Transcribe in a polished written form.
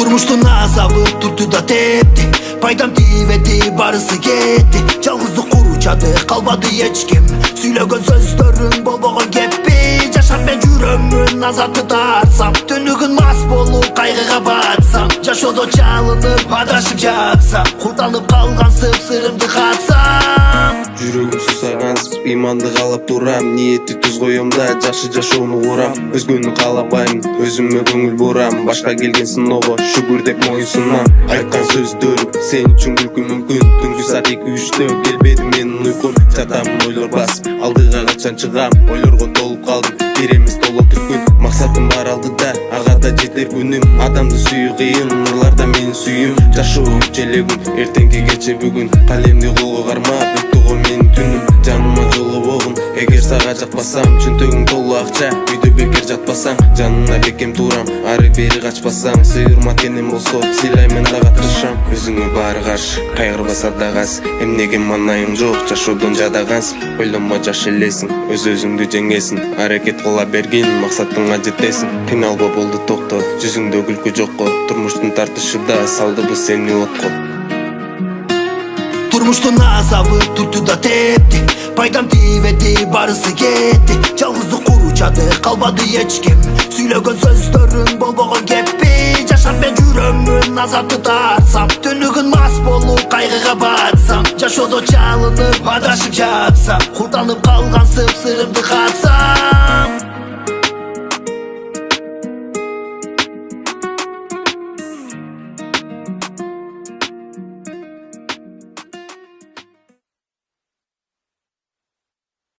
Turmuştun azabı tuttu da tepti. Paydam divedi barısı gitti. Жалғыздық құручады қалбады ешкім. Сөйлеген сөздерің болбаған кеппи. Жашап мен жүремін азапты тартсам. Түнігін мас болып қайғыға батсам. Жашоодо жалынып адашып жатсам. Құлданып қалған сып-сырымды қатсам. Жүрегім сусагансып иманды қалап турам. Ниетті түз қоям да жакшы жашоону курам. Өзгөнү каалабайм, өзүмө көңүл бурам. Башка келген сыноого шүгүр деп моюнсунам. Айткан сөздөрүм сен үчүн күлкү мүмкүн. Түнкү саат 2-3-тө келбеди менин уйкум. Жатамын ойлор басып, алдыга качан чыгам. Ойлорго толуп калдым, бир эмес толот күн. Максатым бар алдыда, ага да жетер күнүм. Адамды сүйүү кыйын, нурларда менин сүйүм. Жашоо желегүн, эртеңки кече бүгүн. Калемди колго кармап, өттүгө менин түнүм. Жаныма жолобогум, эгер сага жакпасам. Чөнтөгүң толуу акча, үйдө бекер жатпасаң. Жанына бекем турам, ары бери качпасаң. Сыйырма тенем болсо, сыйлайм дагы тырышам. Өзүңө баары каршы, кайгырбаса дагас. Эмнеге манайың жок, жашоодон жадагансың. Ойлонмо жаш элесиң, өз-өзүңдү жеңесиң. Аракет кыла бергин, максатыңа жетесиң. Кыйналба болду токто, жүзүңдө күлкү жокко. Турмуштун тартышында салдыбы сени отко. Turmuştun azabı tuttu da tepti. Paydam divedi barısı gitti. Жалғыздық құручады қалбады ешкім. Сөйлеген сөздерің болбаған кеппи. Жашап мен жүремін азапты тартсам. Түнігін мас болып қайғыға батсам. Жашоодо жалынып адашып жатсам. Құлданып қалған сып-сырымды қатсам.